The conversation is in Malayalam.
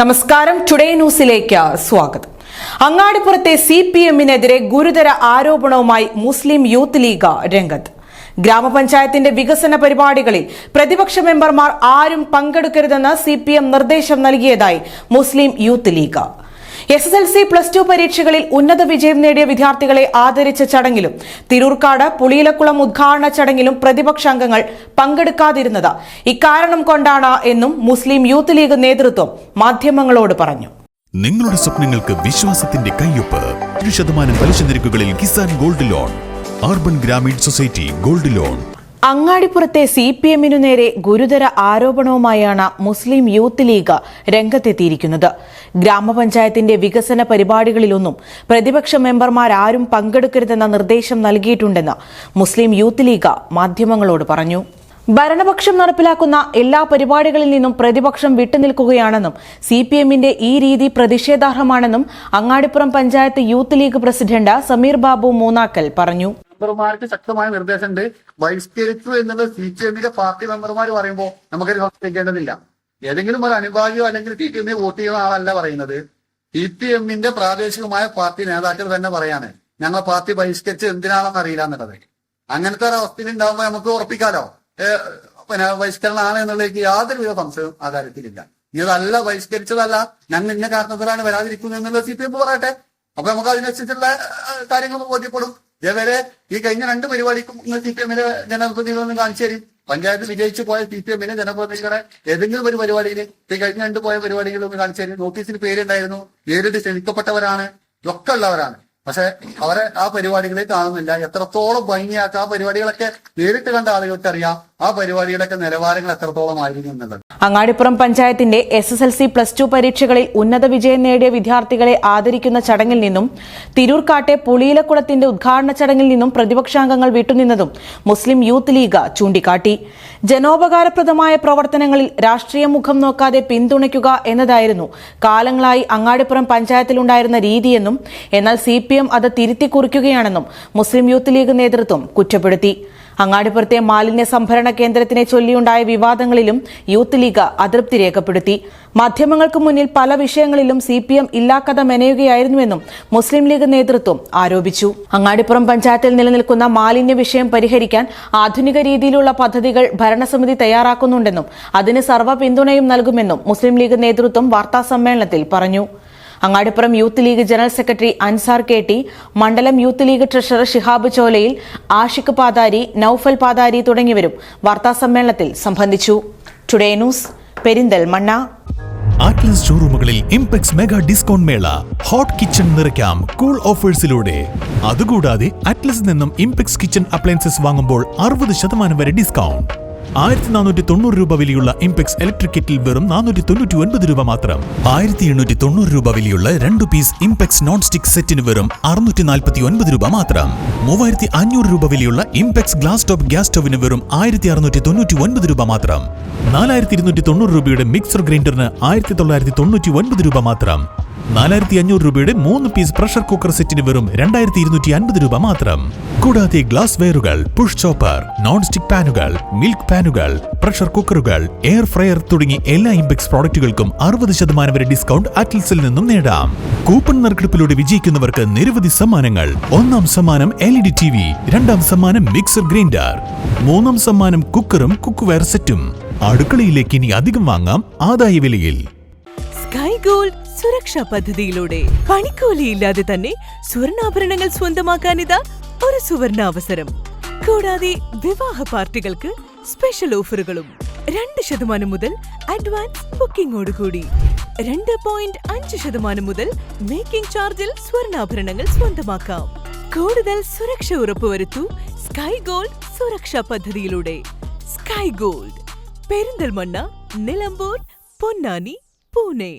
നമസ്കാരം. ടുഡേ ന്യൂസിലേക്ക് സ്വാഗതം. അങ്ങാടിപ്പുറത്തെ CPM-നെതിരെ ഗുരുതര ആരോപണവുമായി മുസ്ലിം യൂത്ത് ലീഗ് രംഗത്ത്. ഗ്രാമപഞ്ചായത്തിന്റെ വികസന പരിപാടികളിൽ പ്രതിപക്ഷ മെമ്പർമാർ ആരും പങ്കെടുക്കരുതെന്ന് CPM നിർദ്ദേശം നൽകിയതായി മുസ്ലിം യൂത്ത് ലീഗ്. SSLC+2 പരീക്ഷകളിൽ ഉന്നത വിജയം നേടിയ വിദ്യാർത്ഥികളെ ആദരിച്ച ചടങ്ങിലും തിരൂർക്കാട് പുളിയിലക്കുളം ഉദ്ഘാടന ചടങ്ങിലും പ്രതിപക്ഷാംഗങ്ങൾ പങ്കെടുക്കാതിരുന്നത് ഇക്കാരണം കൊണ്ടാണ് എന്നും മുസ്ലിം യൂത്ത് ലീഗ് നേതൃത്വം മാധ്യമങ്ങളോട് പറഞ്ഞു. നിങ്ങളുടെ സ്വപ്നങ്ങൾക്ക് വിശ്വാസത്തിന്റെ കയ്യൊപ്പ്. 1% പലിശ നിരക്കുകളിൽ Kisan gold loan. Urban Grameen society gold loan. അങ്ങാടിപ്പുറത്തെ CPM-നു നേരെ ഗുരുതര ആരോപണവുമായാണ് മുസ്ലിം യൂത്ത് ലീഗ് രംഗത്തെത്തിയിരിക്കുന്നത്. ഗ്രാമപഞ്ചായത്തിന്റെ വികസന പരിപാടികളിലൊന്നും പ്രതിപക്ഷ മെമ്പർമാരാരും പങ്കെടുക്കരുതെന്ന നിർദ്ദേശം നൽകിയിട്ടുണ്ടെന്ന് മുസ്ലിം യൂത്ത് ലീഗ് മാധ്യമങ്ങളോട് പറഞ്ഞു. ഭരണപക്ഷം നടപ്പിലാക്കുന്ന എല്ലാ പരിപാടികളിൽ നിന്നും പ്രതിപക്ഷം വിട്ടുനിൽക്കുകയാണെന്നും CPM-ന്റെ ഈ രീതി പ്രതിഷേധാർഹമാണെന്നും Angadipuram panchayat youth league president Sameer Babu Moonnakkal പറഞ്ഞു. മെമ്പർമാർക്ക് ശക്തമായ നിർദ്ദേശമുണ്ട്. ബഹിഷ്കരിച്ചു എന്നുള്ളത് CPM-ന്റെ പാർട്ടി മെമ്പർമാർ പറയുമ്പോൾ നമുക്കത് സംശയിക്കേണ്ടതില്ല. ഏതെങ്കിലും ഒരു അനുഭാവിയോ അല്ലെങ്കിൽ CPM-നെ വോട്ട് ചെയ്യുന്ന ആളല്ല പറയുന്നത്. CPM-ന്റെ പ്രാദേശികമായ പാർട്ടി നേതാക്കൾ തന്നെ പറയാണ് ഞങ്ങൾ പാർട്ടി ബഹിഷ്കരിച്ച് എന്തിനാണെന്ന് അറിയില്ല എന്നുള്ളത്. അങ്ങനത്തെ ഒരു അവസ്ഥയിൽ ഉണ്ടാകുമ്പോൾ നമുക്ക് ഉറപ്പിക്കാലോ ബഹിഷ്കരണമാണ് എന്നുള്ളതിലേക്ക് യാതൊരുവിധ സംശയവും ആ കാര്യത്തിലില്ല. ഇതല്ല ബഹിഷ്കരിച്ചതല്ല, ഞങ്ങൾ ഇന്ന കാരണത്തിലാണ് വരാതിരിക്കുന്നത് എന്നുള്ളത് CPM പറയട്ടെ. അപ്പൊ നമുക്ക് അതിനനുസരിച്ചുള്ള കാര്യങ്ങൾ ബോധ്യപ്പെടും. ഇതേവരെ ഈ കഴിഞ്ഞ 2 പരിപാടിക്കും CPM-ന്റെ ജനപ്രതിനിധികളൊന്നും കാണിച്ചു തരും. പഞ്ചായത്ത് വിജയിച്ചു പോയ CPM-ന്റെ ജനപ്രതിനിധികളെ ഏതെങ്കിലും ഒരു പരിപാടിയിൽ ഈ കഴിഞ്ഞ 2 പോയ പരിപാടികളൊന്നും കാണിച്ചു തരും. നോട്ടീസിന് പേരുണ്ടായിരുന്നു, നേരിട്ട് ക്ഷണിക്കപ്പെട്ടവരാണ്, ഒക്കെ ഉള്ളവരാണ്. പക്ഷെ അവരെ ആ പരിപാടികളെ കാണുന്നില്ല. എത്രത്തോളം ഭംഗിയാക്കുക ആ പരിപാടികളൊക്കെ നേരിട്ട് കണ്ട ആളുകൾക്ക് അറിയാം ആ പരിപാടിയുടെയൊക്കെ നിലവാരങ്ങൾ എത്രത്തോളം ആയിരുന്നു എന്നുള്ളത്. അങ്ങാടിപ്പുറം പഞ്ചായത്തിന്റെ SSLC+2 പരീക്ഷകളിൽ ഉന്നത വിജയം നേടിയ വിദ്യാർത്ഥികളെ ആദരിക്കുന്ന ചടങ്ങിൽ നിന്നും തിരൂർക്കാട്ടെ പുളിയിലക്കുളത്തിന്റെ ഉദ്ഘാടന ചടങ്ങിൽ നിന്നും പ്രതിപക്ഷാംഗങ്ങൾ വിട്ടുനിന്നതും മുസ്ലിം യൂത്ത് ലീഗ് ചൂണ്ടിക്കാട്ടി. ജനോപകാരപ്രദമായ പ്രവർത്തനങ്ങളിൽ രാഷ്ട്രീയ മുഖം നോക്കാതെ പിന്തുണയ്ക്കുക എന്നതായിരുന്നു കാലങ്ങളായി അങ്ങാടിപ്പുറം പഞ്ചായത്തിലുണ്ടായിരുന്ന രീതിയെന്നും എന്നാൽ CPM അത് തിരുത്തി കുറിക്കുകയാണെന്നും മുസ്ലിം യൂത്ത് ലീഗ് നേതൃത്വം കുറ്റപ്പെടുത്തി. അങ്ങാടിപ്പുറത്തെ മാലിന്യ സംഭരണ കേന്ദ്രത്തിനെ ചൊല്ലിയുണ്ടായ വിവാദങ്ങളിലും യൂത്ത് ലീഗ് അതൃപ്തി രേഖപ്പെടുത്തി. മാധ്യമങ്ങൾക്ക് മുന്നിൽ പല വിഷയങ്ങളിലും CPM ഇല്ലാക്കഥ മെനയുകയായിരുന്നുവെന്നും മുസ്ലിം ലീഗ് നേതൃത്വം ആരോപിച്ചു. അങ്ങാടിപ്പുറം പഞ്ചായത്തിൽ നിലനിൽക്കുന്ന മാലിന്യ വിഷയം പരിഹരിക്കാൻ ആധുനിക രീതിയിലുള്ള പദ്ധതികൾ ഭരണസമിതി തയ്യാറാക്കുന്നുണ്ടെന്നും അതിന് സർവ്വ പിന്തുണയും നൽകുമെന്നും മുസ്ലിം ലീഗ് നേതൃത്വം വാർത്താസമ്മേളനത്തിൽ പറഞ്ഞു. Angadipuram youth league general secretary Ansar KT, മണ്ഡലം youth league treasurer Shihab Cholayil, Ashiq Pathari, Noufal Pathari തുടങ്ങിയവരും വാർത്താസമ്മേളനത്തിൽ സംബന്ധിച്ചു. Today news, Perinthalmanna. അറ്റ്ലസ് ഷോറൂമുകളിൽ Impex mega discount mela. Hot kitchen നിറയ്ക്കാം കൂൾ ഓഫേഴ്സിലൂടെ. അതുകൂടാതെ അറ്റ്ലസിൽ നിന്നും ഇംപെക്സ് കിച്ചൺ അപ്ലയൻസസ് വാങ്ങുമ്പോൾ 60% വരെ ഡിസ്കൗണ്ട്. 1490 രൂപ വിലയുള്ള ഇംപെക്സ് ഇലക്ട്രിക് കെറ്റിൽ വെറും 499 രൂപ മാത്രം. 1890 രൂപ വിലയുള്ള 2 പീസ് ഇംപെക്സ് നോൺ സ്റ്റിക് സെറ്റിന് വെറും 649 രൂപ മാത്രം. 3500 രൂപ വിലയുള്ള ഇംപെക്സ് ഗ്ലാസ് ടോപ്പ് ഗ്യാസ് സ്റ്റവിന് വെറും 1699 രൂപ മാത്രം. 4290 രൂപയുടെ മിക്സർ ഗ്രൈൻഡറിന് 1999 രൂപ മാത്രം. 4500 രൂപയുടെ 3 പീസ് പ്രഷർ കുക്കർ സെറ്റിന് വെറും 2250 രൂപ മാത്രം. കൂടാതെ ഗ്ലാസ് വെയറുകൾ, പുഷ് ചോപ്പർ, നോൺ സ്റ്റിക് പാനുകൾ, മിൽക്ക് പാനുകൾ, പ്രഷർ കുക്കറുകൾ, എയർ ഫ്രയർ തുടങ്ങി എല്ലാ ഇംപെക്സ് പ്രോഡക്റ്റുകൾക്കും 60% വരെ ഡിസ്കൗണ്ട് അറ്റ്ലസിൽ നിന്നും നേടാം. കൂപ്പൺ നറുക്കെടുപ്പിലൂടെ വിജയിക്കുന്നവർക്ക് നിരവധി സമ്മാനങ്ങൾ. 1ാം സമ്മാനം LED TV, 2ാം സമ്മാനം മിക്സർ ഗ്രൈൻഡർ, 3ാം സമ്മാനം കുക്കറും കുക്ക്വെയർ സെറ്റും. അടുക്കളയിലേക്ക് ഇനി അധികം വാങ്ങാം ആദായ വിലയിൽ. സ്കൈ ഗോൾഡ് സുരക്ഷാ പദ്ധതിയിലൂടെ പണിക്കൂലിയില്ലാതെ തന്നെ സ്വർണ്ണാഭരണങ്ങൾ സ്വന്തമാക്കാനിതാ ഒരു സുവർണാവസരം. കൂടാതെ വിവാഹ പാർട്ടികൾക്ക് സ്പെഷ്യൽ ഓഫറുകളും. 2% മുതൽ അഡ്വാൻസ് ബുക്കിംഗോടുകൂടി 2.5% മുതൽ മേക്കിംഗ് ചാർജിൽ സ്വർണ്ണാഭരണങ്ങൾ സ്വന്തമാക്കാം. കൂടുതൽ സുരക്ഷ ഉറപ്പുവരുത്തൂ സ്കൈ ഗോൾഡ് സുരക്ഷാ പദ്ധതിയിലൂടെ. Sky gold, Perinthalmanna, Nilambur, Ponnani, Pune.